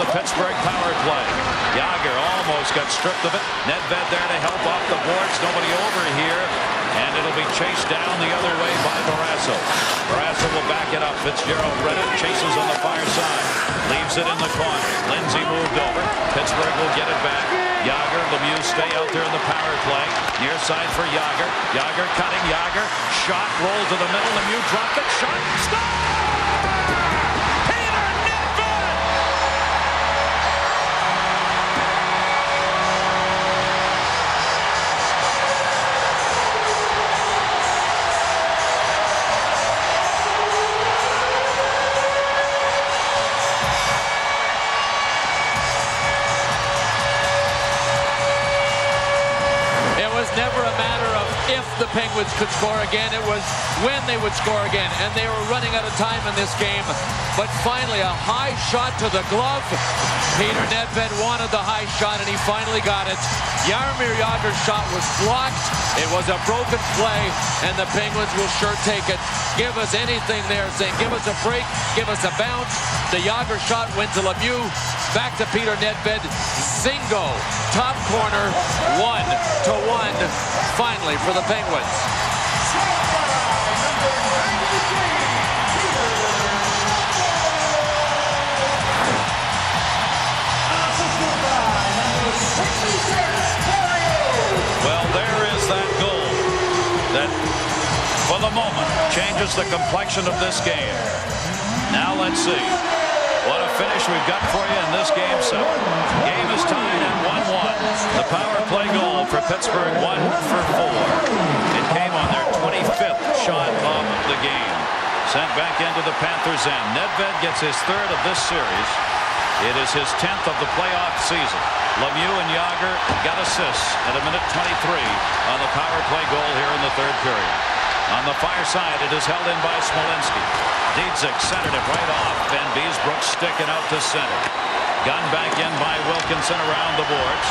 Pittsburgh power play. Jágr almost got stripped of it. Nedved there to help off the boards. Nobody over here. And it'll be chased down the other way by Barrasso. Barrasso will back it up. Fitzgerald read it. Chases on the far side. Leaves it in the corner. Lindsay moved over. Pittsburgh will get it back. Jágr, Lemieux stay out there in the power play. Near side for Jágr. Jágr cutting. Jágr. Shot. Roll to the middle. Lemieux dropped it. Shot. Stop! Never a matter of if the Penguins could score again. It was when they would score again. And they were running out of time in this game. But finally, a high shot to the glove. Peter Nedved wanted the high shot, and he finally got it. Jaromir Jágr's shot was blocked. It was a broken play, and the Penguins will sure take it. Give us anything there, saying give us a break, give us a bounce. The Jágr shot went to Lemieux. Back to Peter Nedved. Zingo. Top corner. 1-1. Finally for the Penguins. Well, there is that goal that, for the moment, changes the complexion of this game. Now let's see what a finish we've got for you in this game 7. Game is tied at 1-1. The power play goal for Pittsburgh, 1 for 4. It came on their 25th shot of the game. Sent back into the Panthers' end. Nedved gets his 3rd of this series. It is his 10th of the playoff season. Lemieux and Jágr got assists at a minute 23 on the power play goal here in the 3rd period. On the far side, it is held in by Smolinski. Dietzig centered it right off. Van Beesbrook sticking out to center. Gun back in by Wilkinson around the boards.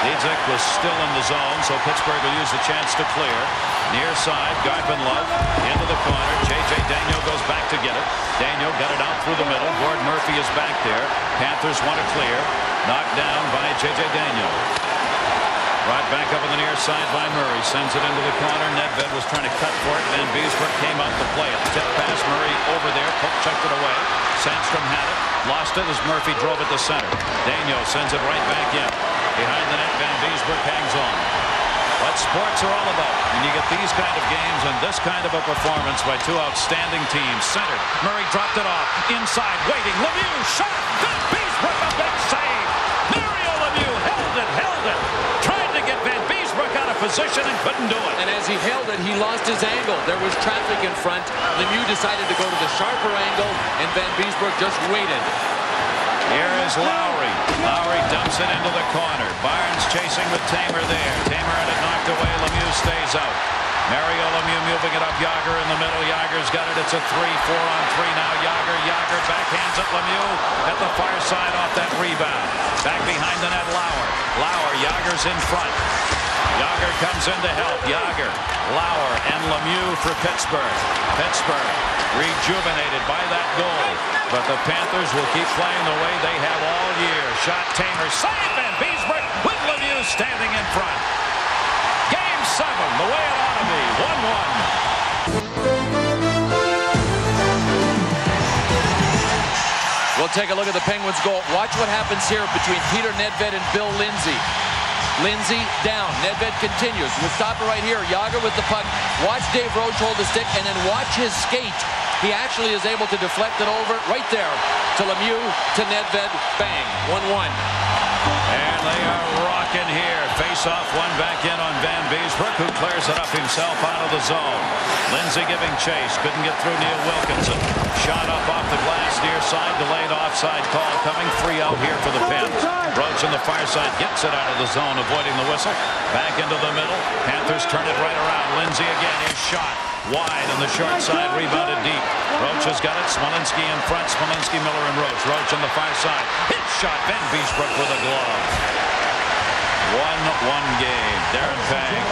Dietzig was still in the zone, so Pittsburgh will use the chance to clear. Near side, Garpenlove into the corner. J.J. Daniel goes back to get it. Daniel got it out through the middle. Gord Murphy is back there. Panthers want to clear. Knocked down by J.J. Daniel. Brought back up on the near side by Murray. Sends it into the corner. Nedved was trying to cut for it. Van Beesbrook came out to play it. Tip pass Murray over there. Pope checked it away. Sandstrom had it. Lost it as Murphy drove it to center. Daniel sends it right back in. Behind the net, Van Beesbrook hangs on. What sports are all about. When you get these kind of games and this kind of a performance by two outstanding teams. Centered. Murray dropped it off. Inside. Waiting. Lemieux shot. Van Beesbrook a big save. Mario Lemieux held it. Tried to get Van Beesbrook out of position and couldn't do it. And as he held it, he lost his angle. There was traffic in front. Lemieux decided to go to the sharper angle, and Van Beesbrook just waited. Here is Lowry. Lowry dumps it into the corner. Barnes chasing with Tamer there. Tamer had it knocked away. Lemieux stays out. Mario Lemieux moving it up. Jágr in the middle. Jágr's got it. It's a 3-4-on-3 now. Jágr backhands it. Lemieux at the far side off that rebound. Back behind the net, Lauer. Jágr's in front. Jágr comes in to help. Jágr, Lauer, and Lemieux for Pittsburgh. Pittsburgh rejuvenated by that goal. But the Panthers will keep playing the way they have all year. Shot Tamer. Save Van Beesbrook with Lemieux standing in front. Game 7, the way it ought to be. 1-1. We'll take a look at the Penguins' goal. Watch what happens here between Peter Nedved and Bill Lindsay. Lindsay down. Nedved continues. We'll stop it right here. Jágr with the puck. Watch Dave Roche hold the stick, and then watch his skate. He actually is able to deflect it over right there to Lemieux, to Nedved. Bang. 1-1. And they are rocking here. Face-off, one back in on Van Beesbrook, who clears it up himself out of the zone. Lindsay giving chase. Couldn't get through Neil Wilkinson. Shot up off the glass near side. Delayed offside call coming. 3 out here for the Pens. Roach on the far side gets it out of the zone, avoiding the whistle. Back into the middle. Panthers turn it right around. Lindsay again. His shot wide on the short side. Rebounded deep. Roach has got it. Smolinski in front. Smolinski, Miller, and Roach. Roach on the far side. His shot. Van Beesbrook with a glove. 1-1 game. Darren Pang.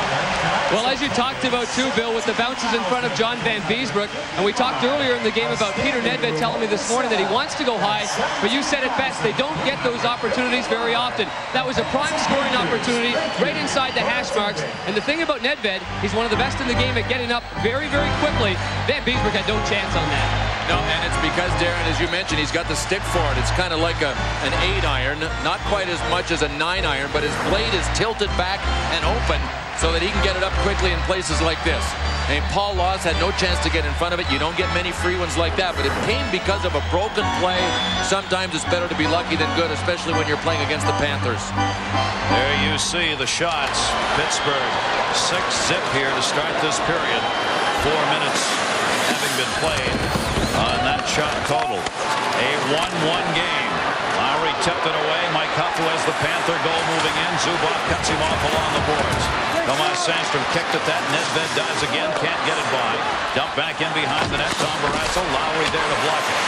Well, as you talked about too, Bill, with the bounces in front of John Van Beesbrook, and we talked earlier in the game about Peter Nedved telling me this morning that he wants to go high, but you said it best, they don't get those opportunities very often. That was a prime scoring opportunity right inside the hash marks, and the thing about Nedved, he's one of the best in the game at getting up very, very quickly. Van Beesbrook had no chance on that. No, and it's because, Darren, as you mentioned, he's got the stick for it. It's kind of like an 8-iron, not quite as much as a 9-iron, but his blade is tilted back and open so that he can get it up quickly in places like this. And Paul Laus had no chance to get in front of it. You don't get many free ones like that, but it came because of a broken play. Sometimes it's better to be lucky than good, especially when you're playing against the Panthers. There you see the shots. Pittsburgh 6-zip here to start this period. 4 minutes having been played on that shot total. A 1-1 game. Lowry tipped it away. Mike Huffle has the Panther goal moving in. Zubov cuts him off along the boards. Tomas Sandstrom kicked at that. Nedved dives again. Can't get it by. Dump back in behind the net. Tom Barrasso. Lowry there to block it.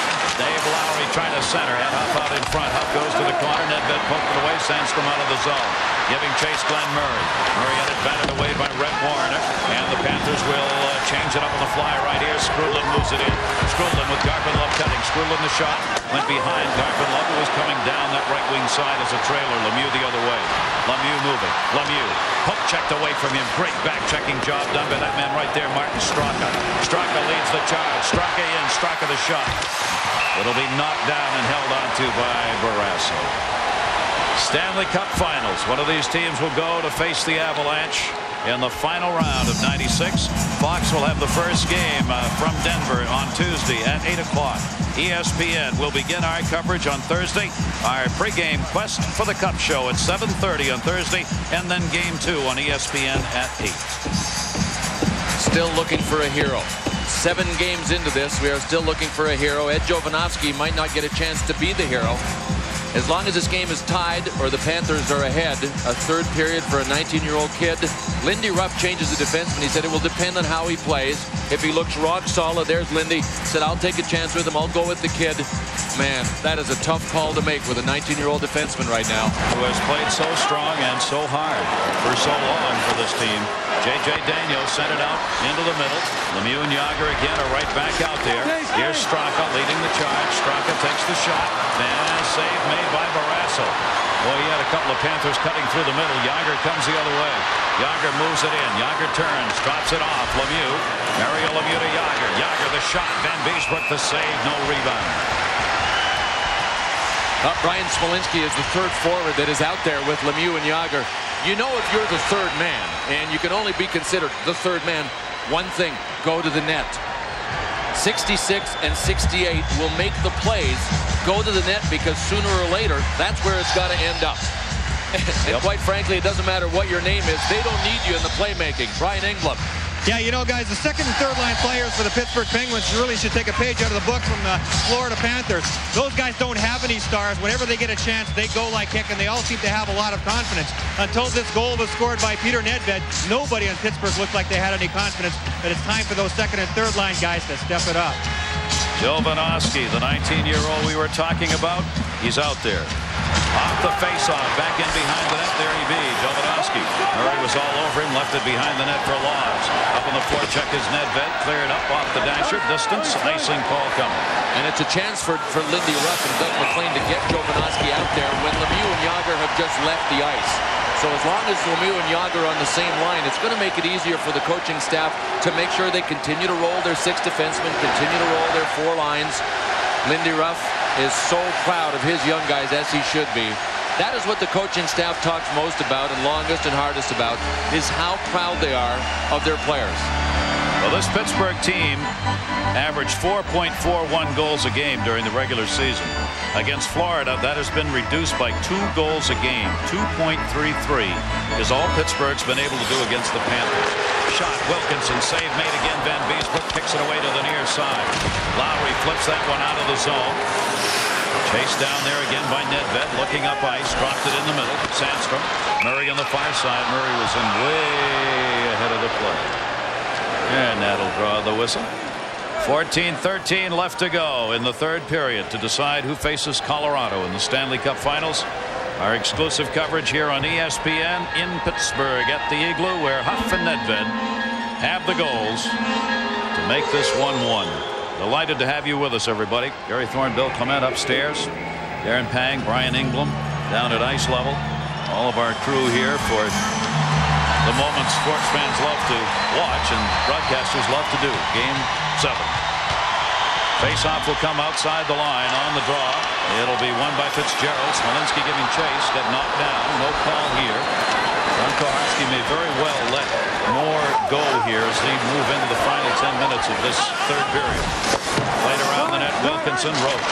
Dave Lowry trying to center. Had Huff out in front. Huff goes to the corner. Nedved poked it away. Sandstrom out of the zone. Giving chase Glenn Murray. Murray had it batted away by Rhett Warner. And the Panthers will change it up on the fly right here. Skrudlin moves it in. Skrudlin with Garpenlove cutting. Skrudlin the shot. Went behind Garpenlove, who was coming down that right wing side as a trailer. Lemieux the other way. Lemieux moving. Lemieux. Poke checked away from him. Great back checking job done by that man right there, Martin Straka. Straka leads the charge. Straka in. Straka the shot. It'll be knocked down and held onto by Barrasso. Stanley Cup Finals. One of these teams will go to face the Avalanche in the final round of '96. Fox will have the first game from Denver on Tuesday at 8 o'clock. ESPN will begin our coverage on Thursday. Our pregame quest for the Cup show at 7:30 on Thursday, and then Game 2 on ESPN at 8. Still looking for a hero. 7 games into this, we are still looking for a hero. Ed Jovanovski might not get a chance to be the hero. As long as this game is tied or the Panthers are ahead, a third period for a 19-year-old kid. Lindy Ruff changes the defenseman. He said it will depend on how he plays. If he looks rock solid, there's Lindy. Said, I'll take a chance with him. I'll go with the kid. Man, that is a tough call to make with a 19-year-old defenseman right now. Who has played so strong and so hard for so long for this team. J.J. Daniels sent it out into the middle. Lemieux and Yager again are right back out there. Here's Straka leading the charge. Straka takes the shot. And a save made by Barrasso. Boy, he had a couple of Panthers cutting through the middle. Yager comes the other way. Yager moves it in. Yager turns, drops it off. Lemieux. Mario Lemieux to Yager. Yager the shot. Van Beesbrook the save. No rebound. Brian Smolinski is the third forward that is out there with Lemieux and Yager. You know, if you're the third man, and you can only be considered the third man, one thing, go to the net. 66 and 68 will make the plays go to the net, because sooner or later, that's where it's got to end up. And quite frankly, it doesn't matter what your name is. They don't need you in the playmaking. Brian Engblom. Yeah, you know, guys, the second and third line players for the Pittsburgh Penguins really should take a page out of the book from the Florida Panthers. Those guys don't have any stars. Whenever they get a chance, they go like heck, and they all seem to have a lot of confidence. Until this goal was scored by Peter Nedved, nobody on Pittsburgh looked like they had any confidence. But it's time for those second and third line guys to step it up. Jovanovski, the 19-year-old we were talking about, he's out there. Off the face-off, back in behind the net, there he be, Jovanovski. Murray was all over him, left it behind the net for Laws. Up on the forecheck is Nedved, cleared up off the dasher, distance, icing call coming. And it's a chance for Lindy Ruff and Doug McLean to get Jovanovski out there when Lemieux and Yager have just left the ice. So as long as Lemieux and Yager are on the same line, it's going to make it easier for the coaching staff to make sure they continue to roll their 6 defensemen, continue to roll their 4 lines. Lindy Ruff is so proud of his young guys, as he should be. That is what the coaching staff talks most about and longest and hardest about, is how proud they are of their players. Well, this Pittsburgh team averaged 4.41 goals a game during the regular season. Against Florida, that has been reduced by 2 goals a game. 2.33 is all Pittsburgh's been able to do against the Panthers. Shot, Wilkinson, save made again. Van Beesbrook kicks it away to the near side. Lowry flips that one out of the zone. Chased down there again by Nedved, looking up ice, dropped it in the middle. Sandstrom, Murray on the far side. Murray was in way ahead of the play. And that'll draw the whistle. 14-13 left to go in the third period to decide who faces Colorado in the Stanley Cup Finals. Our exclusive coverage here on ESPN in Pittsburgh at the Igloo, where Huff and Nedved have the goals to make this 1-1. Delighted to have you with us, everybody. Gary Thorne, Bill Clement upstairs. Darren Pang, Brian Ingram down at ice level. All of our crew here for the moments sports fans love to watch and broadcasters love to do. Game 7. Face-off will come outside the line on the draw. It'll be won by Fitzgerald. Smolinski giving chase. Got knocked down. No call here. Ron Koharski may very well let more go here as they move into the final 10 minutes of this third period. Played around the net. Wilkinson, Roach.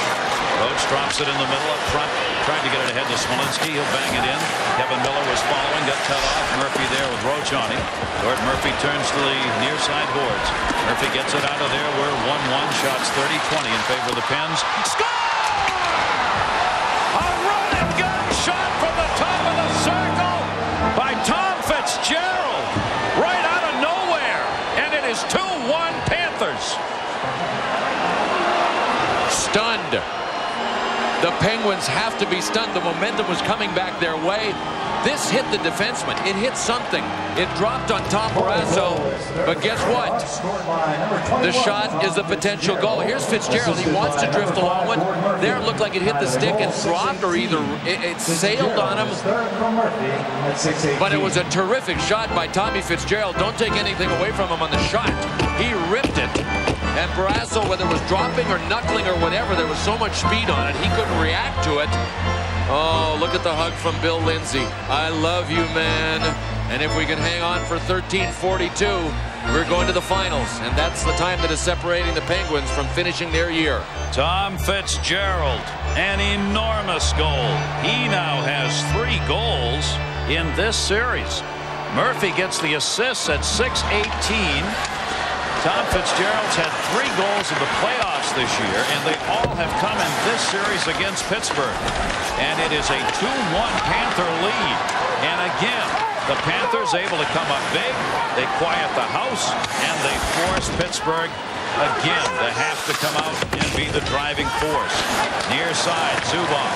Roach drops it in the middle up front. Trying to get it ahead to Smolinski. He'll bang it in. Kevin Miller was following. Got cut off. Murphy there with Roach on him. Gordon Murphy turns to the near side boards. Murphy gets it out of there. We're 1-1. Shots 30-20 in favor of the Pens. Score! A run and gun shot from the top of the circle by Tom Fitzgerald. Right out of nowhere. And it is 2-1 Panthers. Stunned. The Penguins have to be stunned. The momentum was coming back their way. This hit the defenseman. It hit something. It dropped on Tom Barrasso. But guess what? The shot is a potential goal. Here's Fitzgerald. He wants to drift along one. There it looked like it hit the stick and dropped, or either it sailed on him. But it was a terrific shot by Tommy Fitzgerald. Don't take anything away from him on the shot. He ripped it. And Barrasso, whether it was dropping or knuckling or whatever, there was so much speed on it, he couldn't react to it. Oh, look at the hug from Bill Lindsay. I love you, man. And if we can hang on for 13:42, we're going to the finals. And that's the time that is separating the Penguins from finishing their year. Tom Fitzgerald, an enormous goal. He now has 3 goals in this series. Murphy gets the assists at 6:18. Tom Fitzgerald's had 3 goals in the playoffs this year, and they all have come in this series against Pittsburgh. And it is a 2-1 Panther lead. And again, the Panthers able to come up big. They quiet the house, and they force Pittsburgh again to have to come out and be the driving force. Near side, Zubov.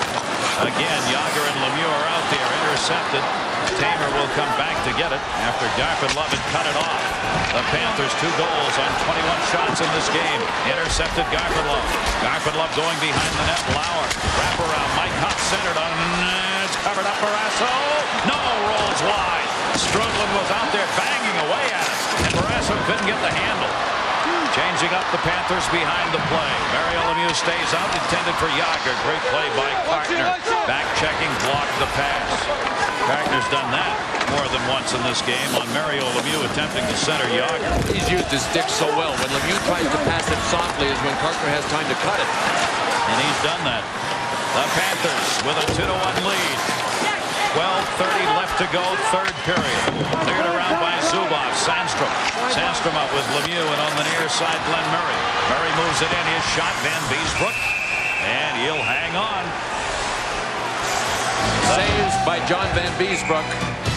Again, Yager and Lemieux are out there, intercepted. Tamer will come back to get it after Garfin-Love had cut it off. The Panthers 2 goals on 21 shots in this game. Intercepted Garfin-Love. Garfin-Love going behind the net. Lauer. Wrap around. Mike Huff centered on. It's covered up. Barrasso. No, rolls wide. Strudlin was out there banging away at it. And Barrasso couldn't get the handle. Changing up the Panthers behind the play. Mario Lemieux stays out, intended for Yager. Great play by Kartner. Back checking, blocked the pass. Kartner's done that more than once in this game on Mario Lemieux attempting to center Yager. He's used his stick so well. When Lemieux tries to pass it softly is when Kartner has time to cut it. And he's done that. The Panthers with a 2-1 lead. 12:30 left to go, third period. Cleared around by Zubov. Sandstrom. Sandstrom up with Lemieux, and on the near side, Glenn Murray. Murray moves it in. His shot, Van Beesbrook. And he'll hang on. Saves by John Van Beesbrook.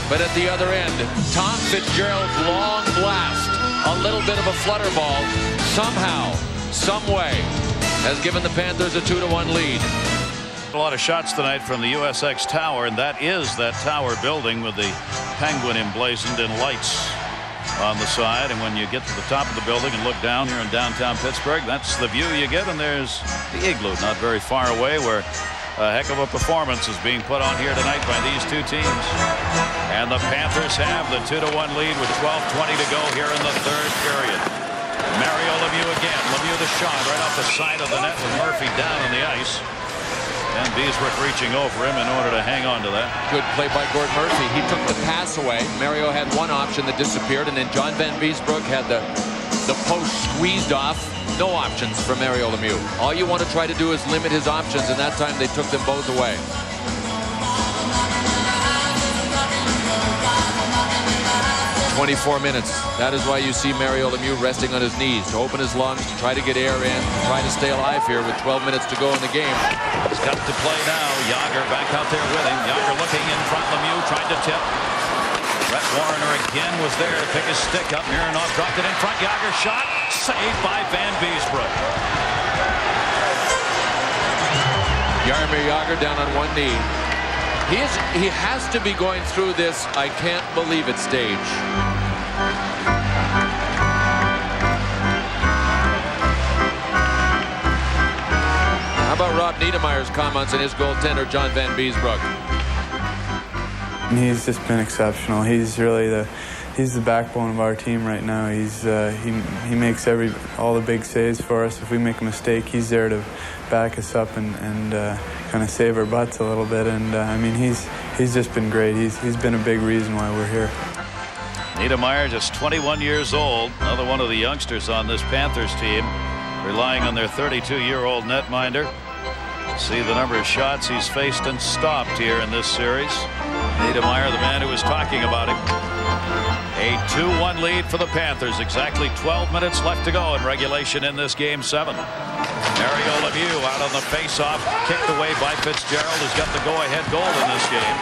But at the other end, Tom Fitzgerald's long blast. A little bit of a flutter ball. Somehow, some way, has given the Panthers a 2-1 lead. A lot of shots tonight from the USX Tower, and that is that tower building with the penguin emblazoned in lights on the side. And when you get to the top of the building and look down here in downtown Pittsburgh, that's the view you get. And there's the Igloo not very far away, where a heck of a performance is being put on here tonight by these 2 teams. And the Panthers have the 2-1 lead with 12:20 to go here in the third period. Mario Lemieux again. Lemieux the shot right off the side of the net with Murphy down on the ice. And Beesbrook reaching over him in order to hang on to that. Good play by Gordon Murphy. He took the pass away. Mario had one option that disappeared, and then John Van Beesbrook had the post squeezed off. No options for Mario Lemieux. All you want to try to do is limit his options, and that time they took them both away. 24 minutes. That is why you see Mario Lemieux resting on his knees to open his lungs, to try to get air in, to try to stay alive here with 12 minutes to go in the game. He's got to play now. Yager back out there with him. Yager looking in front. Lemieux tried to tip. Brett Warner again was there to pick his stick up. Mironov dropped it in front. Yager shot. Saved by Van Beesbrook. Jaromir Jagr down on one knee. He has to be going through this I can't believe it stage. How about Rob Niedermayer's comments on his goaltender, John Van Beesbrook? He's just been exceptional. He's really he's the backbone of our team right now. He makes all the big saves for us. If we make a mistake, he's there to back us up and kind of save our butts a little bit. And I mean, he's just been great. He's been a big reason why we're here. Niedermayer, just 21 years old, another one of the youngsters on this Panthers team, relying on their 32-year-old netminder. See the number of shots he's faced and stopped here in this series. Niedermayer, the man who was talking about him. A 2-1 lead for the Panthers. Exactly 12 minutes left to go in regulation in this Game 7. Mario Lemieux out on the face-off, kicked away by Fitzgerald, who's got the go-ahead goal in this game.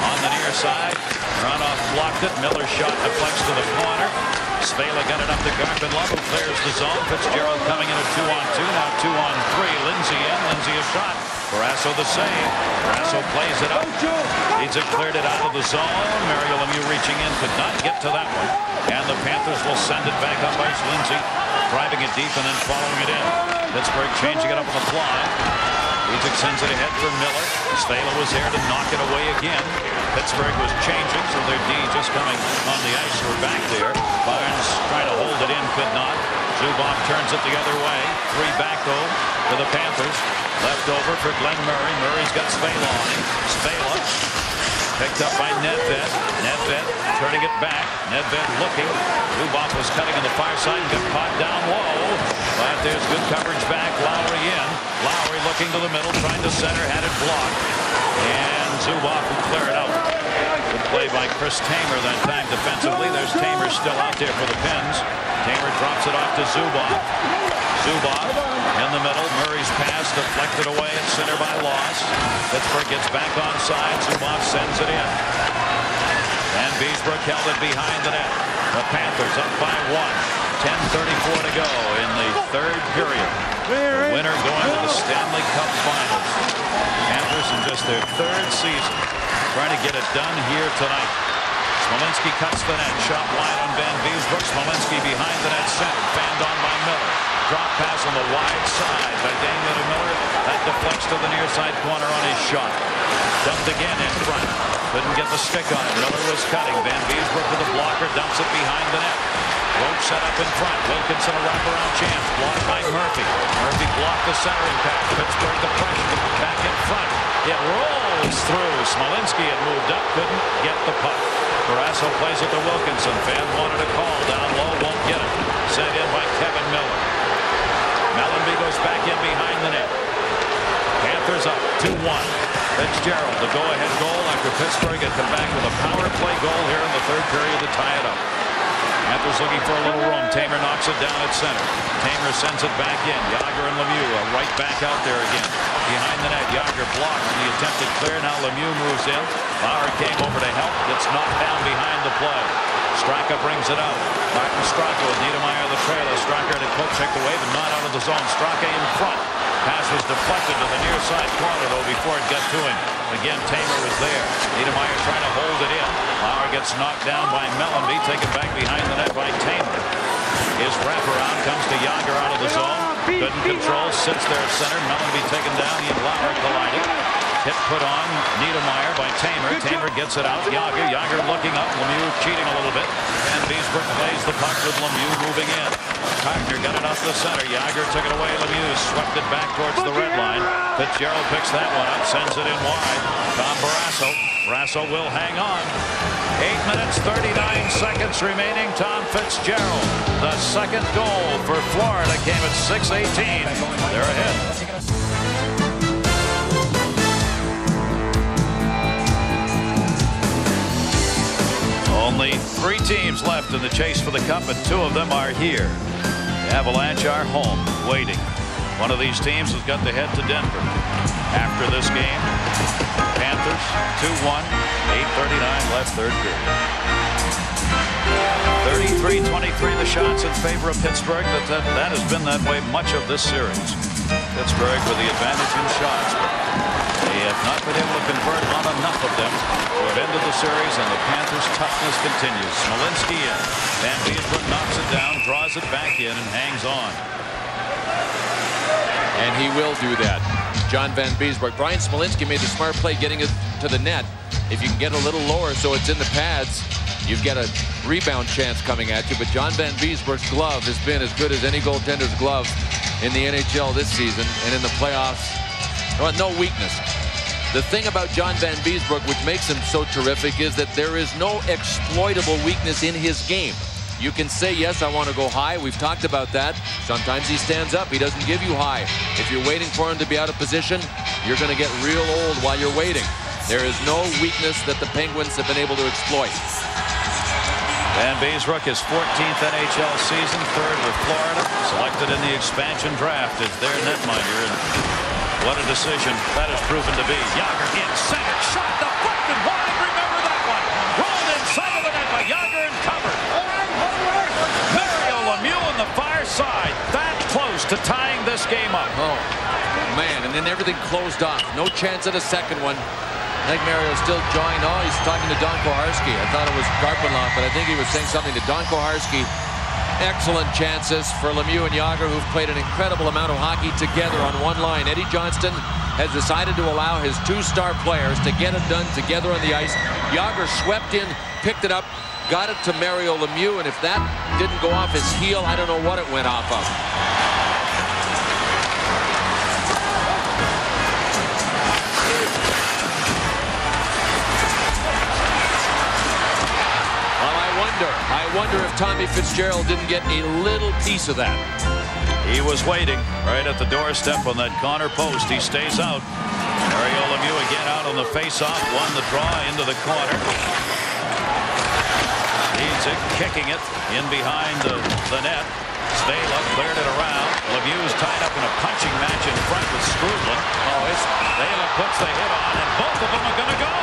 On the near side, Runoff blocked it. Miller's shot deflects to the corner. Spela got it up to Garpenlov, who clears the zone. Fitzgerald coming in at 2-on-2, now 2-on-3. Lindsay in, Lindsay a shot. Barrasso the save. Barrasso plays it up. Needs it cleared it out of the zone. Mario Lemieux reaching in, could not get to that one. And the Panthers will send it back up ice. Lindsay driving it deep and then following it in. Pittsburgh changing it up on the fly. Legic sends it ahead for Miller. Spela was there to knock it away again. Pittsburgh was changing, so their D just coming on the ice. We're back there. Barnes trying to hold it in, could not. Zubov turns it the other way. 3 back though for the Panthers. Left over for Glenn Murray. Murray's got Spela on him. Spela picked up by Nedved. Nedved turning it back. Nedved looking. Zubov was cutting on the far side and got caught down low. But there's good coverage back. Lowry in. Lowry looking to the middle, trying to center, had it blocked. And Zubov will clear it out. Good play by Chris Tamer that time defensively. There's Tamer still out there for the Pens. Tamer drops it off to Zubov. Zubov in the middle. Murray's pass deflected away at center by Loss. Pittsburgh gets back onside. Zubov sends it in. And Beesbrook held it behind the net. The Panthers up by 1. 10:34 to go in the third period. The winner going to the Stanley Cup Finals. Panthers in just their 3rd season trying to get it done here tonight. Smolinski cuts the net. Shot wide on Van Beesbrook. Smolinski behind the net center. Fanned on by Miller. Drop pass on the wide side by Damian Miller. That deflects to the near side corner on his shot. Dumped again in front. Couldn't get the stick on it. Miller was cutting. Van Beesbrook with a blocker. Dumps it behind the net. Roach set up in front. Wilkinson a wraparound chance. Blocked by Murphy. Murphy blocked the centering pass. Pittsburgh the pressure. Back in front. It rolls through. Smolinski had moved up. Couldn't get the puck. Barrasso plays it to Wilkinson. Fan wanted a call. Down low. Won't get it. Sent in by Kevin Miller. Mellenby goes back in behind the net. Panthers up 2-1. Fitzgerald, the go-ahead goal after Pittsburgh had come back with a power play goal here in the 3rd period to tie it up. Panthers looking for a little room. Tamer knocks it down at center. Tamer sends it back in. Yager and Lemieux are right back out there again. Behind the net, Yager blocks the attempted clear. Now Lemieux moves in. Lowry came over to help. Gets knocked down behind the play. Straka brings it out. Martin Straka with Niedermayer the trailer. Straka had a poke checked away, but not out of the zone. Straka in front. Pass was deflected to the near side corner, though, before it got to him. Again, Tamer was there. Niedermayer trying to hold it in. Lowry gets knocked down by Mellenby, taken back behind the net by Tamer. His wraparound comes to Yager out of the zone. Couldn't control, sits there at center. Mellenby taken down. He and Lowry colliding. Hit put on Niedermayer by Tamer. Tamer gets it out. Yager looking up. Lemieux cheating a little bit. And Beesbrook plays the puck with Lemieux moving in. Carter got it off the center. Yager took it away. Lemieux swept it back towards the red line. Fitzgerald picks that one up. Sends it in wide. Tom Barrasso. Barrasso will hang on. 8 minutes, 39 seconds remaining. Tom Fitzgerald. The second goal for Florida came at 6:18. They're ahead. Only 3 teams left in the chase for the cup, and 2 of them are here. The Avalanche are home, waiting. One of these teams has got to head to Denver. After this game, Panthers 2-1, 8:39 left, 3rd period. 33-23 the shots in favor of Pittsburgh, but that has been that way much of this series. Pittsburgh with the advantage in shots, but they have not been able to convert on enough of them series, and the Panthers' toughness continues. Smolinski in. Van Beesbrook knocks it down, draws it back in, and hangs on. And he will do that. John Van Beesbrook. Brian Smolinski made the smart play getting it to the net. If you can get a little lower so it's in the pads, you get a rebound chance coming at you. But John Van Beesbrook's glove has been as good as any goaltender's glove in the NHL this season, and in the playoffs, well, no weakness. The thing about John Van Beesbrook, which makes him so terrific, is that there is no exploitable weakness in his game. You can say, yes, I want to go high. We've talked about that. Sometimes he stands up. He doesn't give you high. If you're waiting for him to be out of position, you're going to get real old while you're waiting. There is no weakness that the Penguins have been able to exploit. Van Beesbrook, his 14th NHL season, third with Florida, selected in the expansion draft as their netminder. And what a decision that has proven to be. Jagr in center, shot deflected wide. Remember that one. Rolled inside of the net by Jagr and covered. Mario Lemieux on the far side, that close to tying this game up. Oh, man, and then everything closed off. No chance at a second one. I think Mario's still jawing. Oh, he's talking to Don Koharski. I thought it was Garpenloff, but I think he was saying something to Don Koharski. Excellent chances for Lemieux and Jagr, who've played an incredible amount of hockey together on one line. Eddie Johnston has decided to allow his two star players to get it done together on the ice. Jagr swept in, picked it up, got it to Mario Lemieux, and if that didn't go off his heel, I don't know what it went off of. I wonder if Tommy Fitzgerald didn't get a little piece of that. He was waiting right at the doorstep on that corner post. He stays out. Mario Lemieux again out on the face-off. Won the draw into the corner. He's kicking it in behind the net. Stala cleared it around. Lemieux's tied up in a punching match in front with Skrudland. Stala puts the hit on, and both of them are going to go.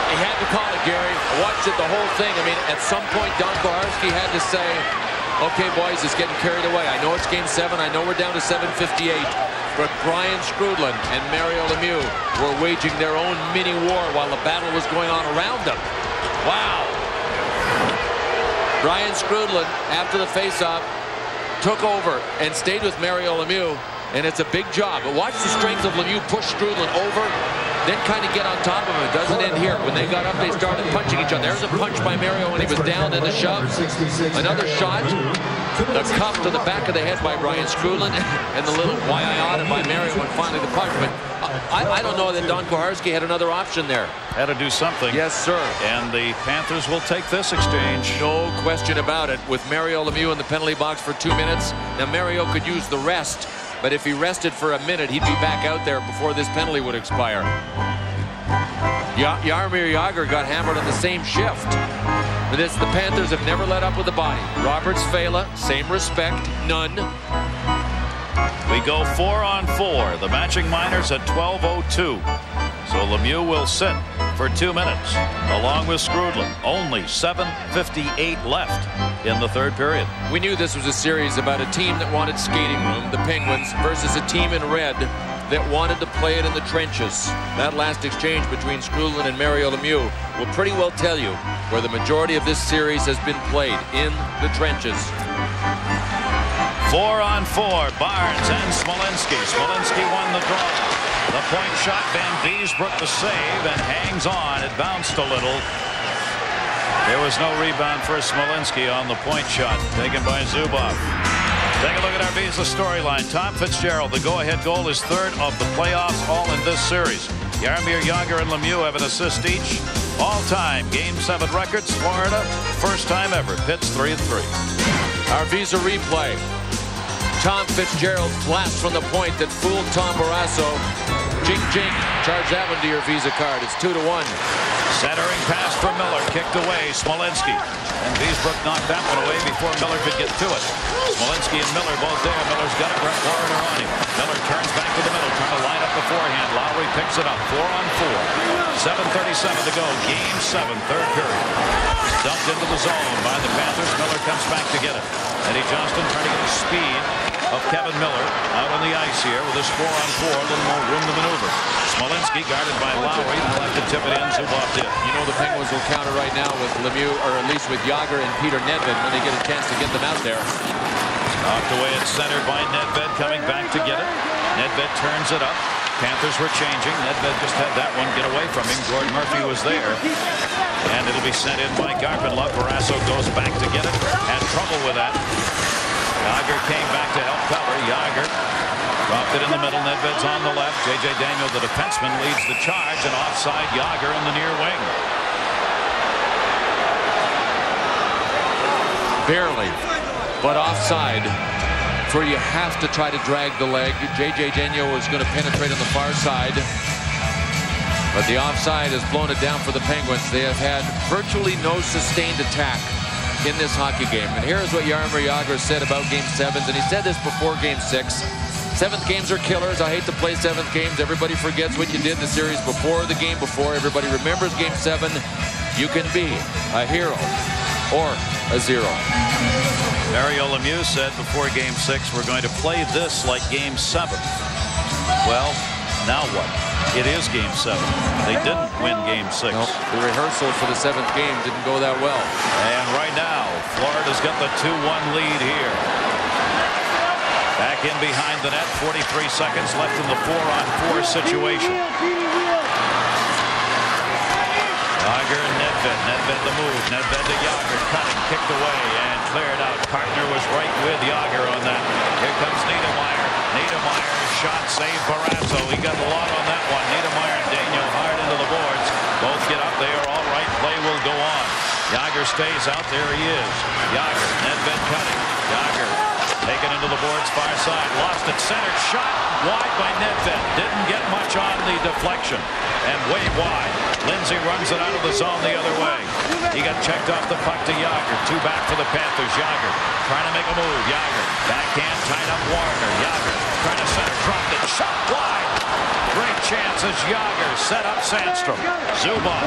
He had to call it, Gary. Watched it the whole thing. I mean, at some point, Don Koharski had to say, okay, boys, it's getting carried away. I know it's Game 7. I know we're down to 7:58. But Brian Skrudland and Mario Lemieux were waging their own mini war while the battle was going on around them. Wow. Brian Skrudland, after the faceoff, took over and stayed with Mario Lemieux. And it's a big job. But watch the strength of Lemieux push Skrudland over, then kind of get on top of him. It doesn't end here. When they got up, they started punching each other. There's a punch by Mario when he was down, and a shove. Another shot. The cuff to the back of the head by Brian Skrudland, and the little why I ought it by Mario when finally the punch. But I don't know that Don Koharski had another option there. Had to do something. Yes, sir. And the Panthers will take this exchange. No question about it. With Mario Lemieux in the penalty box for 2 minutes. Now Mario could use the rest, but if he rested for a minute, he'd be back out there before this penalty would expire. Jaromir Jagr got hammered on the same shift. But the Panthers have never let up with the body. Roberts, Fela, same respect, none. We go 4-on-4. The matching minors at 12:02. So Lemieux will sit for 2 minutes, along with Skrudland. Only 7:58 left in the third period. We knew this was a series about a team that wanted skating room, the Penguins, versus a team in red that wanted to play it in the trenches. That last exchange between Skrudland and Mario Lemieux will pretty well tell you where the majority of this series has been played, in the trenches. 4-on-4. Barnes and Smolinski. Smolinski won the draw. The point shot. Van Beesbrook the save and hangs on. It bounced a little. There was no rebound for Smolinski on the point shot taken by Zubov. Take a look at our Visa storyline. Tom Fitzgerald, the go-ahead goal, is third of the playoffs, all in this series. Jaromir Jagr and Lemieux have an assist each. All-time Game 7 records. Florida, first time ever. Pitt's 3-3. Our Visa replay. Tom Fitzgerald's blast from the point that fooled Tom Barrasso. Jing, jing. Charge that one to your Visa card. It's 2-1. Centering pass for Miller, kicked away. Smolinski. And Beesbrook knocked that one away before Miller could get to it. Smolinski and Miller both there. Miller's got a Brett Warner on him. Miller turns back to the middle, trying to line up beforehand. Lowry picks it up. 4-on-4. 7:37 to go. Game 7, third period. Dumped into the zone by the Panthers. Miller comes back to get it. Eddie Johnston trying to get his speed. of Kevin Miller out on the ice here with his 4-on-4. A little more room to maneuver. Smolinski guarded by Lowry. They'll have to tip it in. Zubov did. You know the Penguins will counter right now with Lemieux, or at least with Jágr and Peter Nedved when they get a chance to get them out there. Knocked away at center by Nedved, coming back to get it. Nedved turns it up. Panthers were changing. Nedved just had that one get away from him. Gordon Murphy was there. And it'll be sent in by Garpenlov. Barrasso goes back to get it. Had trouble with that. Jágr came back to help cover. Jágr dropped it in the middle. Nedved's on the left. J.J. Daniel, the defenseman, leads the charge. And offside, Jágr in the near wing. Barely, but offside. Where you have to try to drag the leg. J.J. Daniel was going to penetrate on the far side, but the offside has blown it down for the Penguins. They have had virtually no sustained attack in this hockey game. And here's what Jaromir Jágr said about Game 7s, and he said this before Game 6. Seventh games are killers. I hate to play seventh games. Everybody forgets what you did in the series before the game before. Everybody remembers Game 7. You can be a hero or a zero. Mario Lemieux said before Game 6, we're going to play this like Game 7. Well, now what? It is Game 7. They didn't win Game 6. Nope. The rehearsal for the seventh game didn't go that well. And right now, Florida's got the 2-1 lead here. Back in behind the net, 43 seconds left in the 4-on-4 situation. Jágr and Nedved. Nedved the move. Nedved to Jágr. Cutting. Kicked away and cleared out. Partner was right with Jágr on that. Here comes Niedermayer. Niedermayer's shot saved Barrasso. He got a lot on that one. Niedermayer and Daniel hard into the boards. Both get up. They are all right. Play will go on. Jágr stays out. There he is. Jágr. Nedved cutting. Jágr taken into the boards far side. Lost it. Centered shot. Wide by Nedved. Didn't get much on the deflection. And way wide. Lindsay runs it out of the zone the other way. He got checked off the puck to Jágr. 2 back for the Panthers. Jágr trying to make a move. Jágr backhand tied up Warner. Jágr trying to center. Dropped it. Shot wide. Great chance as Jágr set up Sandstrom. Zubov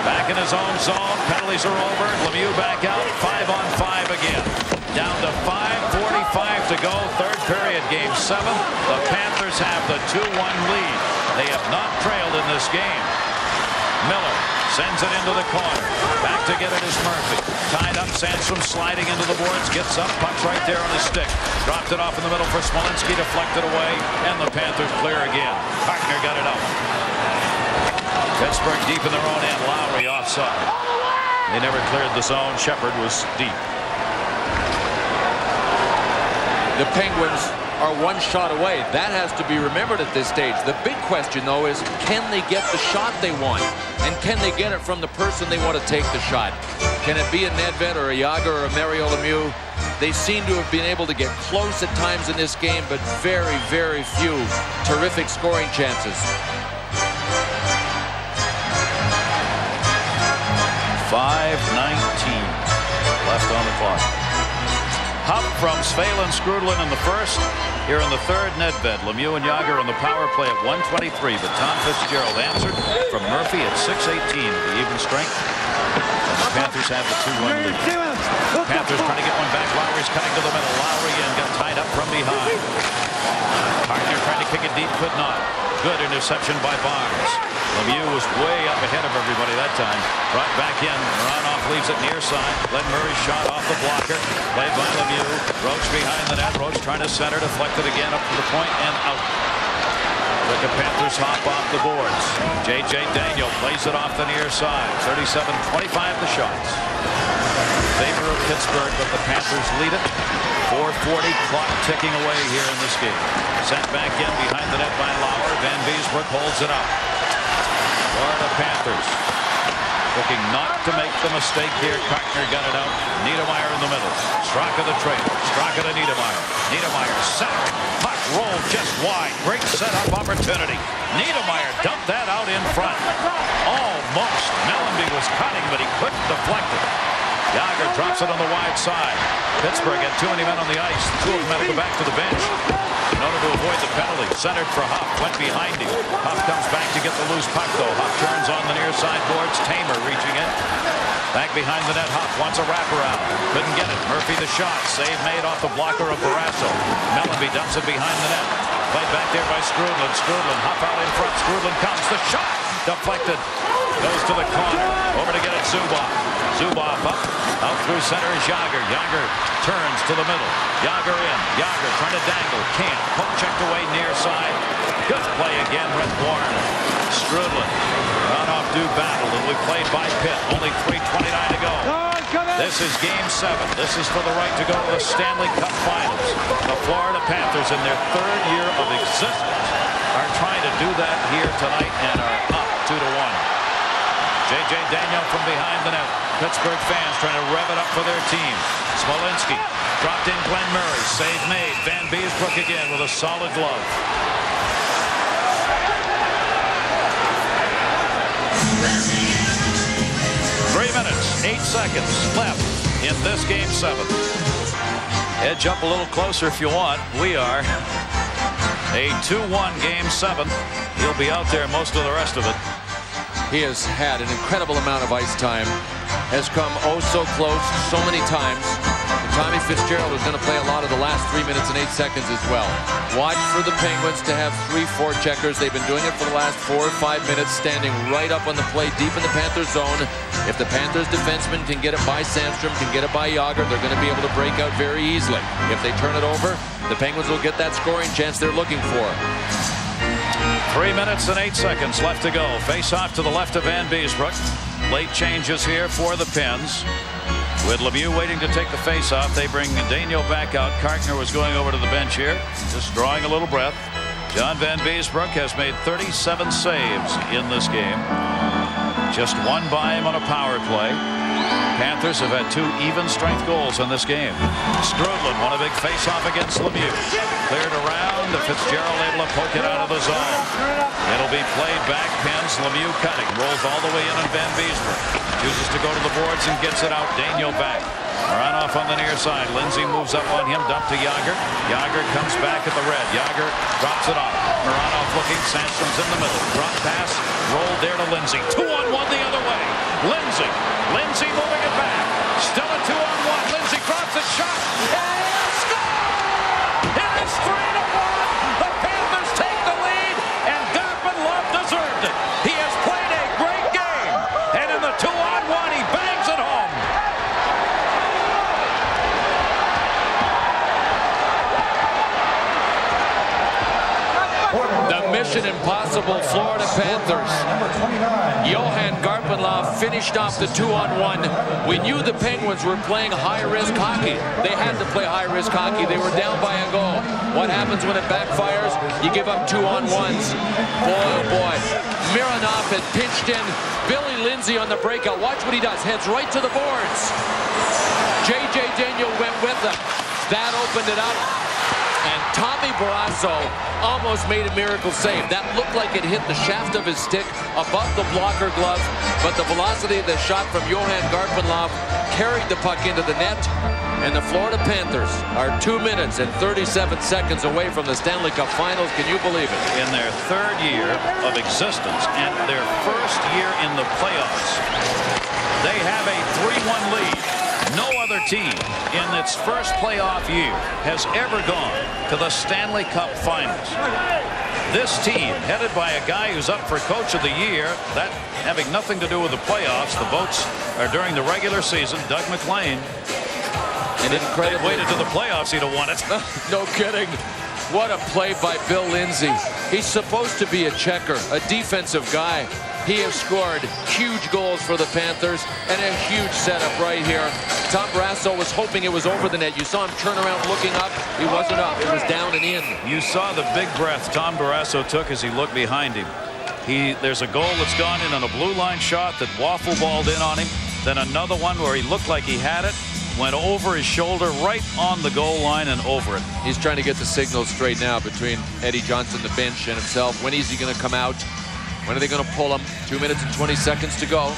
back in his own zone. Penalties are over. Lemieux back out. 5-on-5 again. Down to 5:45 to go. Third period, Game 7. The Panthers have the 2-1 lead. They have not trailed in this game. Miller sends it into the corner. Back to get it is Murphy. Tied up. Sandstrom sliding into the boards. Gets up. Puck's right there on his stick. Dropped it off in the middle for Smolinski. Deflected away. And the Panthers clear again. Partner got it out. Pittsburgh deep in their own end. Lowry offside. They never cleared the zone. Shepard was deep. The Penguins are 1 shot away. That has to be remembered at this stage. The big question, though, is can they get the shot they want? And can they get it from the person they want to take the shot? Can it be a Nedved or a Jágr or a Mario Lemieux? They seem to have been able to get close at times in this game, but very, very few terrific scoring chances. 5:19 left on the clock. Hop from Svalin Skrudlin in the first. Here in the third, Nedved. Lemieux and Jágr on the power play at 1:23. But Tom Fitzgerald answered from Murphy at 6:18. The even strength. And the Panthers have the 2-1 lead. Panthers trying to get one back. Lowry's cutting to the middle. Lowry and got tied up from behind. Partner trying to kick it deep, could not. Good interception by Barnes. Lemieux was way up ahead of everybody that time. Brought back in. Ronoff leaves it near side. Glenn Murray shot off the blocker. Played by Lemieux. Roach behind the net. Roach trying to center. Deflected again up to the point and out. But the Panthers hop off the boards. J.J. Daniel plays it off the near side. 37-25 the shots. Favor of Pittsburgh, but the Panthers lead it. 4:40 clock ticking away here in this game. Sent back in behind the net by Lauer. Van Beesbrook holds it up. Florida Panthers looking not to make the mistake here. Kartner got it out. Niedermayer in the middle. Straka the trailer. Straka to Niedermayer. Niedermayer center. Puck rolled just wide. Great setup opportunity. Niedermayer dumped that out in front. Almost. Mellenby was cutting, but he couldn't deflect it. Jágr drops it on the wide side. Pittsburgh had too many men on the ice. 2 of them had to go back to the bench. in order to avoid the penalty. Centered for Huff. Went behind him. Huff comes back to get the loose puck, though. Huff turns on the near side boards. Tamer reaching in. Back behind the net. Huff wants a wraparound. Couldn't get it. Murphy the shot. Save made off the blocker of Barrasso. Mellanby dumps it behind the net. Played back there by Strudlin. Strudlin. Huff out in front. Strudlin comes. The shot. Deflected. Goes to the corner. Over to get it. Zubov. Zubov up. Out through center is Jagr. Jagr turns to the middle. Jagr in. Jagr trying to dangle. Can't. Poke checked away near side. Good play again. Red Warren. Strudlin. Run-off do battle. It'll be played by Pitt. Only 3:29 to go. This is Game 7. This is for the right to go to the Stanley Cup Finals. The Florida Panthers, in their 3rd year of existence, are trying to do that here tonight and are up 2-1. J.J. Daniel from behind the net. Pittsburgh fans trying to rev it up for their team. Smolinski dropped in Glenn Murray. Save made. Van Beesbrook again with a solid glove. Three minutes, 8 seconds left in this Game 7. Edge up a little closer if you want. We are. A 2-1 Game 7. He'll be out there most of the rest of it. He has had an incredible amount of ice time. Has come oh so close so many times. And Tommy Fitzgerald is going to play a lot of the last 3 minutes and 8 seconds as well. Watch for the Penguins to have 3-4 checkers. They've been doing it for the last 4 or 5 minutes, standing right up on the play deep in the Panthers zone. If the Panthers defenseman can get it by Sandstrom, can get it by Jagr, they're going to be able to break out very easily. If they turn it over, the Penguins will get that scoring chance they're looking for. 3 minutes and 8 seconds left to go. Face off to the left of Van Beesbrook. Late changes here for the Pens. With Lemieux waiting to take the face off, they bring Daniel back out. Kartner was going over to the bench here, just drawing a little breath. John Van Beesbrook has made 37 saves in this game. Just one by him on a power play. Panthers have had 2 even strength goals in this game. Strudlin won a big face-off against Lemieux. Cleared around. Fitzgerald able to poke it out of the zone. It'll be played back. Pens. Lemieux cutting. Rolls all the way in on Van Beesbrook. Chooses to go to the boards and gets it out. Daniel back. Run off on the near side. Lindsay moves up on him. Dump to Jagr. Jagr comes back at the red. Jagr drops it off. Moranov looking. Sandstrom's in the middle. Drop pass. Rolled there to Lindsay. 2-on-1 the other way. Lindsay. Lindsay moving it back. Still a 2-on-1. Lindsay drops a shot. And score! It is 3-1. The Panthers take the lead, and Garpenlov deserved it. He has played a great game, and in the 2-on-1, he bangs it home. The Mission Impossible Florida Panthers. Johan Garpenlov finished off the 2-on-1. We knew the Penguins were playing high-risk hockey. They had to play high-risk hockey. They were down by a goal. What happens when it backfires? You give up 2-on-1s. Boy, oh boy. Mironov had pinched in. Billy Lindsay on the breakout. Watch what he does. Heads right to the boards. J.J. Daniel went with him. That opened it up. And Tommy Barrasso almost made a miracle save. That looked like it hit the shaft of his stick above the blocker glove, but the velocity of the shot from Johan Garpenlov carried the puck into the net, and the Florida Panthers are 2 minutes and 37 seconds away from the Stanley Cup Finals. Can you believe it? In their 3rd year of existence and their 1st year in the playoffs, they have a 3-1 lead. No other team in its first playoff year has ever gone to the Stanley Cup Finals. This team, headed by a guy who's up for Coach of the Year, that having nothing to do with the playoffs. The votes are during the regular season. Doug McLean. And incredibly, they waited to the playoffs, he'd have won it. No kidding. What a play by Bill Lindsay. He's supposed to be a checker, a defensive guy. He has scored huge goals for the Panthers and a huge setup right here. Tom Barrasso was hoping it was over the net. You saw him turn around looking up. He wasn't up. It was down and in. You saw the big breath Tom Barrasso took as he looked behind him. There's a goal that's gone in on a blue line shot that waffle balled in on him. Then another one where he looked like he had it. Went over his shoulder right on the goal line and over it. He's trying to get the signals straight now between Eddie Johnson, the bench, and himself. When is he going to come out? When are they going to pull him? 2 minutes and 20 seconds to go.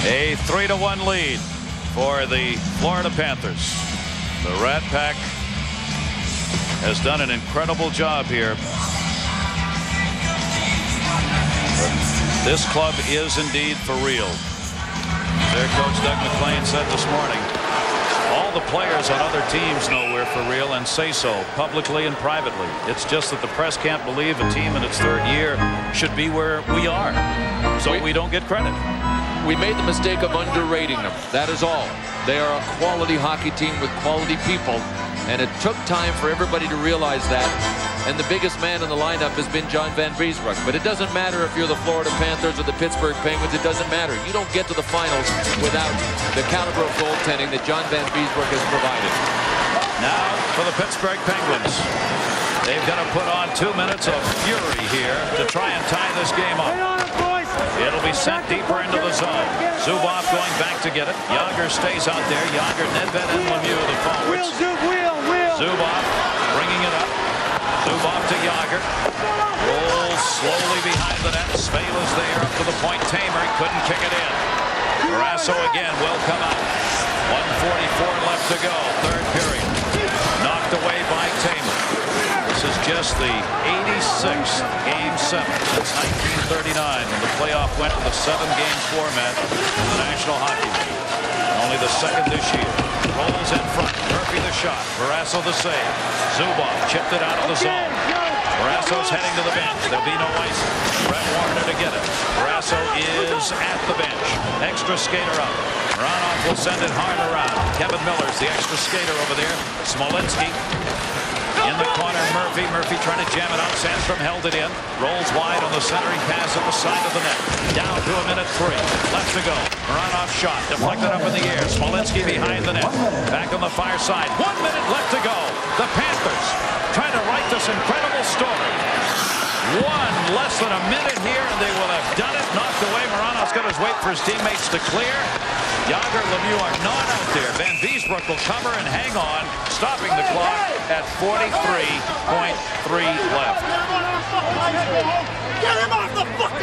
A 3-1 lead for the Florida Panthers. The Rat Pack has done an incredible job here. But this club is indeed for real. Their coach Doug McClain said this morning, all the players on other teams know we're for real and say so publicly and privately. It's just that the press can't believe a team in its third year should be where we are, so we don't get credit. We made the mistake of underrating them. That is all. They are a quality hockey team with quality people, and it took time for everybody to realize that. And the biggest man in the lineup has been John Van Beesbroek. But it doesn't matter if you're the Florida Panthers or the Pittsburgh Penguins. It doesn't matter. You don't get to the finals without the caliber of goaltending that John Van Beesbroek has provided. Now for the Pittsburgh Penguins. They've got to put on 2 minutes of fury here to try and tie this game up. It'll be sent deeper into the zone. Zubov going back to get it. Yager stays out there. Yager, Nedved, and Lemieux, the forwards. Zubov bringing it up. Zubov to Yager. Rolls slowly behind the net. Sveila's there up to the point. Tamer couldn't kick it in. Barrasso again will come out. 1:44 left to go. Third period. Knocked away by Tamer. This is just the 86th Game 7 since 1939 when the playoff went to the 7-game format in the National Hockey League. Only the second this year. Rolls in front. Murphy the shot. Barrasso the save. Zubov chipped it out of the zone. Barrasso's heading to the bench. There'll be no ice. Brett Warner to get it. Barrasso is at the bench. Extra skater up. Mironov will send it hard around. Kevin Miller's the extra skater over there. Smolinski in the corner. Murphy trying to jam it out. Sandstrom held it in. Rolls wide on the centering pass at the side of the net. Down to 1:03. Left to go. Mironov shot. Deflected up in the air. Smolinski behind the net. Back on the far side. 1 minute left to go. The Panthers trying to write this incredible story. Less than a minute here, and they will have done it. Knocked away. Mironov's got his wait for his teammates to clear. Yager, Lemieux are not out there. Van Beesbroek will cover and hang on, stopping the clock at 43.3 left.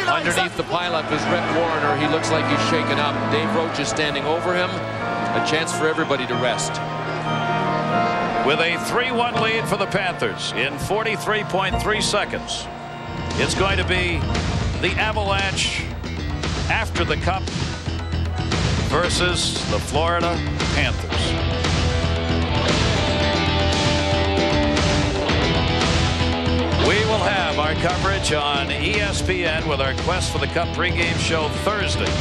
Underneath the pileup is Brett Warner. He looks like he's shaken up. Dave Roach is standing over him. A chance for everybody to rest. With a 3-1 lead for the Panthers in 43.3 seconds. It's going to be the Avalanche after the Cup versus the Florida Panthers. We will have our coverage on ESPN with our Quest for the Cup pregame show Thursday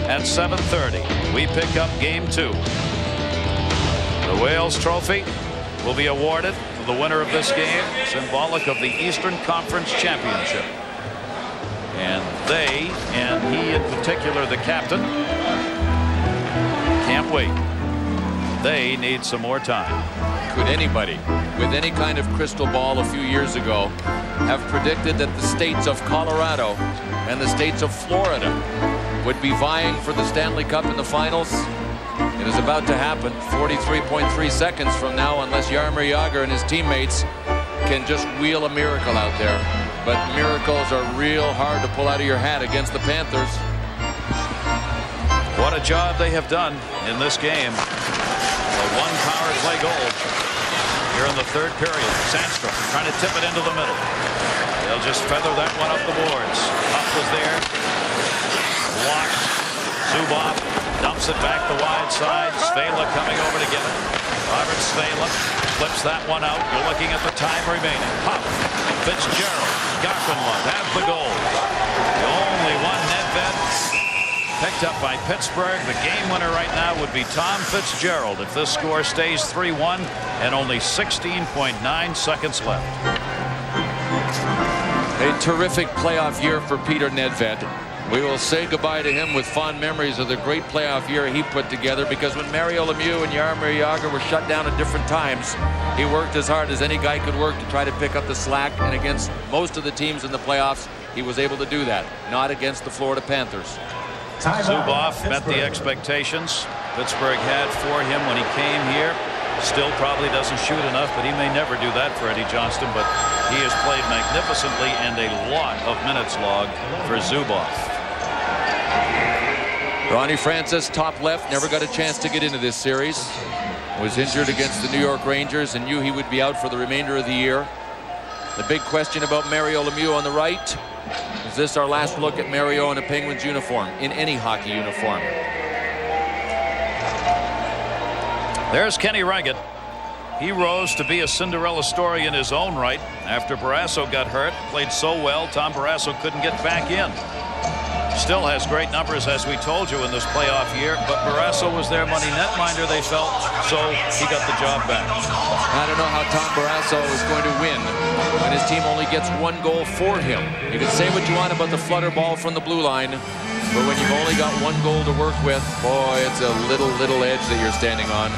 at 7:30. We pick up Game 2. The Wales Trophy will be awarded to the winner of this game, symbolic of the Eastern Conference Championship. And they, and he in particular, the captain, can't wait. They need some more time. Could anybody with any kind of crystal ball a few years ago have predicted that the states of Colorado and the states of Florida would be vying for the Stanley Cup in the finals? It is about to happen 43.3 seconds from now, unless Jaromir Jagr and his teammates can just wheel a miracle out there. But miracles are real hard to pull out of your hat against the Panthers. What a job they have done in this game. The one power play goal here in the third period. Sandstrom trying to tip it into the middle. They'll just feather that one up the boards. Huff was there. Blocked. Zubov dumps it back the wide side. Sveila coming over to get it. Robert Sveila flips that one out. You're looking at the time remaining. Huff, Fitzgerald, Garfinlund have the goal. The only one Nedved picked up by Pittsburgh. The game winner right now would be Tom Fitzgerald if this score stays 3-1 and only 16.9 seconds left. A terrific playoff year for Peter Nedved. We will say goodbye to him with fond memories of the great playoff year he put together, because when Mario Lemieux and Jaromir Jagr were shut down at different times, he worked as hard as any guy could work to try to pick up the slack, and against most of the teams in the playoffs, he was able to do that. Not against the Florida Panthers. Zubov met the expectations Pittsburgh had for him when he came here. Still probably doesn't shoot enough, but he may never do that for Eddie Johnston, but he has played magnificently and a lot of minutes logged for Zubov. Ronnie Francis, top left, never got a chance to get into this series. was injured against the New York Rangers and knew he would be out for the remainder of the year. The big question about Mario Lemieux on the right. Is this our last look at Mario in a Penguins uniform, in any hockey uniform? There's Kenny Reigert. He rose to be a Cinderella story in his own right after Barrasso got hurt. Played so well, Tom Barrasso couldn't get back in. Still has great numbers, as we told you, in this playoff year, but Barrasso was their money netminder, they felt, so he got the job back. I don't know how Tom Barrasso is going to win when his team only gets 1 goal for him. You can say what you want about the flutter ball from the blue line, but when you've only got 1 goal to work with, boy, it's a little edge that you're standing on.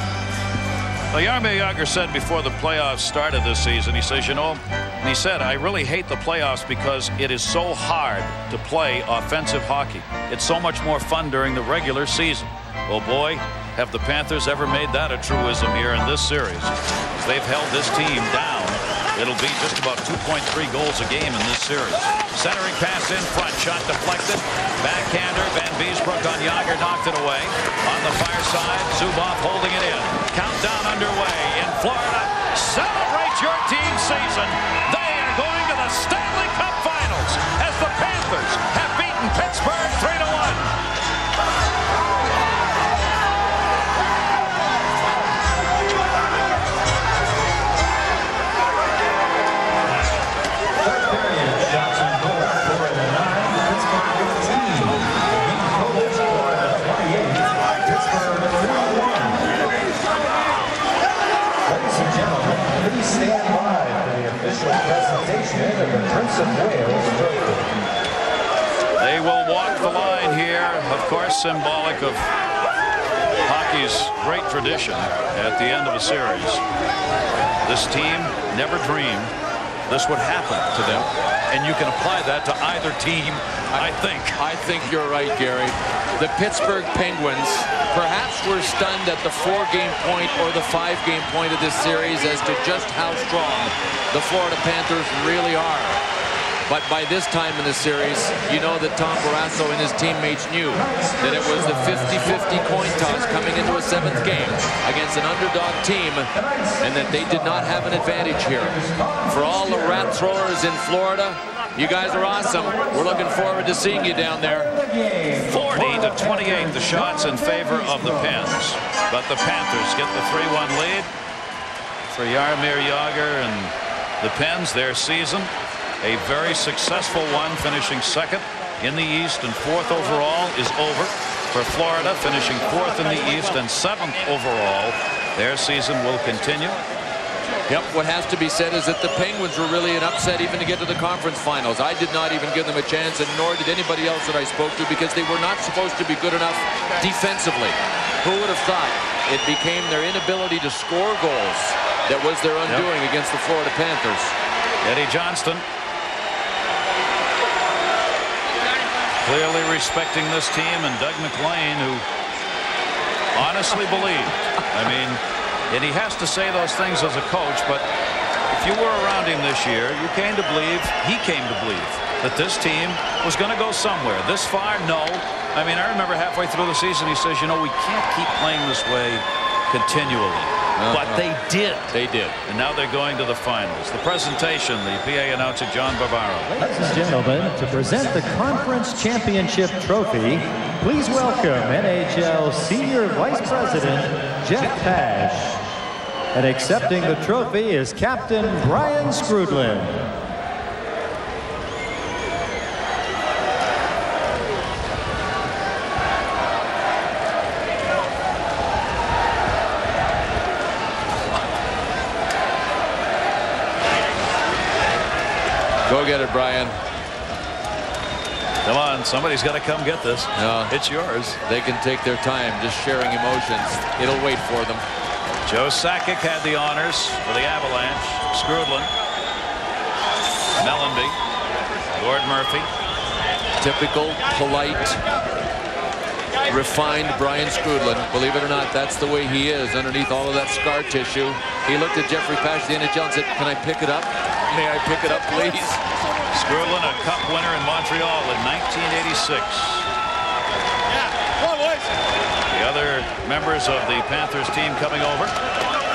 Well, Jaromir Jagr said before the playoffs started this season, he says, you know, and he said, I really hate the playoffs because it is so hard to play offensive hockey. It's so much more fun during the regular season. Well, boy, have the Panthers ever made that a truism here in this series. They've held this team down. It'll be just about 2.3 goals a game in this series. Centering pass in front, shot deflected. Backhander, Van Beesbroek on Jagr, knocked it away. On the far side, Zubov holding it in. Countdown underway in Florida. Celebrate your team season. They are going to the Stanley Cup Finals as the Panthers have beaten Pittsburgh 3-1. They will walk the line here, of course, symbolic of hockey's great tradition at the end of a series. This team never dreamed this would happen to them, and you can apply that to either team, I think. I think you're right, Gary. The Pittsburgh Penguins perhaps were stunned at the 4-game point or the 5-game point of this series as to just how strong the Florida Panthers really are. But by this time in the series, you know that Tom Barrasso and his teammates knew that it was the 50-50 coin toss coming into a 7th game against an underdog team, and that they did not have an advantage here. For all the rat throwers in Florida, you guys are awesome. We're looking forward to seeing you down there. 40-28, the shots in favor of the Pens. But the Panthers get the 3-1 lead. For Jaromir Jagr and the Pens, their season, a very successful one, finishing 2nd in the East and 4th overall, is over. For Florida, finishing 4th in the East and 7th overall, their season will continue. Yep, what has to be said is that the Penguins were really an upset even to get to the conference finals. I did not even give them a chance, and nor did anybody else that I spoke to, because they were not supposed to be good enough defensively. Who would have thought it became their inability to score goals that was their undoing against the Florida Panthers? Eddie Johnston clearly respecting this team, and Doug McLean, who honestly believed. I mean, and he has to say those things as a coach, but if you were around him this year, you came to believe, he came to believe, that this team was going to go somewhere. This far, no. I mean, I remember halfway through the season, he says, you know, we can't keep playing this way continually. But they did. They did. And now they're going to the finals. The presentation, the PA announcer, John Barbaro. Ladies and gentlemen, to present the Conference Championship Trophy, please welcome NHL Senior Vice President Jeff Pash. And accepting the trophy is Captain Brian Skrudland. Go get it, Brian. Come on, somebody's got to come get this. It's yours. They can take their time, just sharing emotions. It'll wait for them. Joe Sakic had the honors for the Avalanche. Skrudland, Mellanby, Gord Murphy. Typical, polite, refined Brian Skrudland. Believe it or not, that's the way he is underneath all of that scar tissue. He looked at Jeffrey Pash, the NHL, and said, can I pick it up? May I pick it up, please? Skrudland, a cup winner in Montreal in 1986. Yeah, come on, boys. The The other members of the Panthers team coming over.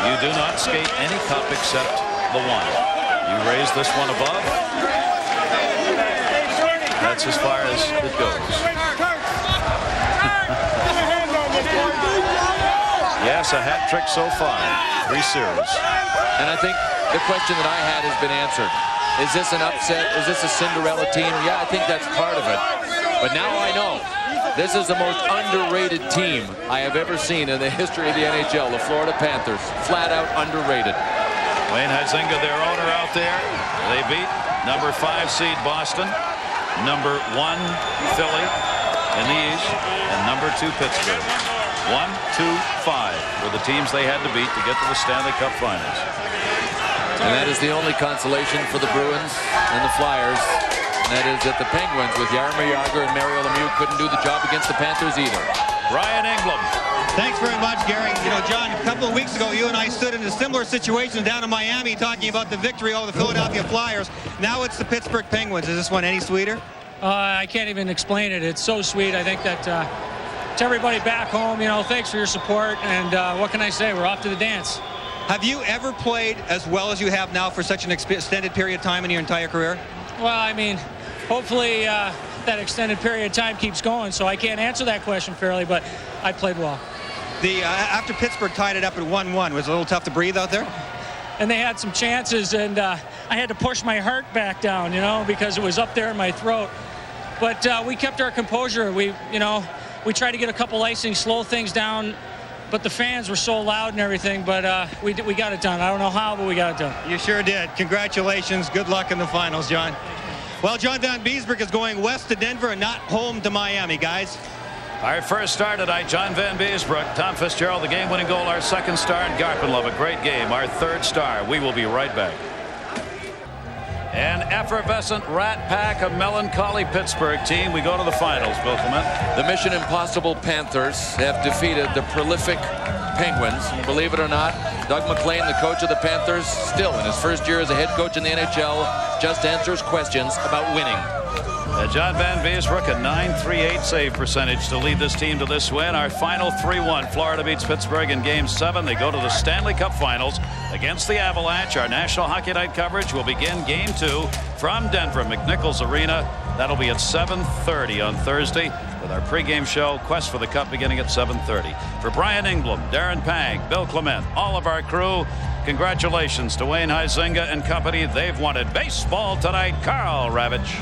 You do not skate any cup except the one. You raise this one above. That's as far as it goes. Yes, a hat trick so far. 3 series. And I think the question that I had has been answered. Is this an upset? Is this a Cinderella team? Yeah, I think that's part of it. But now I know. This is the most underrated team I have ever seen in the history of the NHL. The Florida Panthers. Flat out underrated. Wayne Huizenga, their owner, out there. They beat number 5 seed Boston, number 1 Philly in the East, and number 2 Pittsburgh. 1, 2, 5 were the teams they had to beat to get to the Stanley Cup Finals. And that is the only consolation for the Bruins and the Flyers. And that is that the Penguins with Jaromir Jagr and Mario Lemieux couldn't do the job against the Panthers either. Brian Engblom. Thanks very much, Gary. You know, John, a couple of weeks ago, you and I stood in a similar situation down in Miami talking about the victory over the Philadelphia Flyers. Now it's the Pittsburgh Penguins. Is this one any sweeter? I can't even explain it. It's so sweet. I think that to everybody back home, you know, thanks for your support. And what can I say? We're off to the dance. Have you ever played as well as you have now for such an extended period of time in your entire career? Well, I mean, hopefully that extended period of time keeps going, so I can't answer that question fairly, but I played well. After Pittsburgh tied it up at 1-1, was it a little tough to breathe out there? And they had some chances, and I had to push my heart back down, you know, because it was up there in my throat. But we kept our composure. We tried to get a couple icings, slow things down, but the fans were so loud and everything, but we got it done. I don't know how, but we got it done. You sure did. Congratulations. Good luck in the finals, John. Well, John Van Beesbroek is going west to Denver and not home to Miami, guys. Our first star tonight, John Van Beesbroek. Tom Fitzgerald, the game-winning goal. Our second star, and Garpenlove, a great game. Our third star. We will be right back. An effervescent rat pack, a melancholy Pittsburgh team. We go to the finals, Bill Clement. The Mission Impossible Panthers have defeated the prolific Penguins. Believe it or not, Doug McLean, the coach of the Panthers, still in his first year as a head coach in the NHL, just answers questions about winning. John Van Beesbroek, a .938 save percentage to lead this team to this win. Our final 3-1. Florida beats Pittsburgh in Game 7. They go to the Stanley Cup Finals against the Avalanche. Our National Hockey Night coverage will begin Game 2 from Denver, McNichols Arena. That'll be at 7:30 on Thursday with our pregame show, Quest for the Cup, beginning at 7:30. For Brian Engblom, Darren Pang, Bill Clement, all of our crew, congratulations to Wayne Huizenga and company. They've wanted baseball tonight. Carl Ravitch.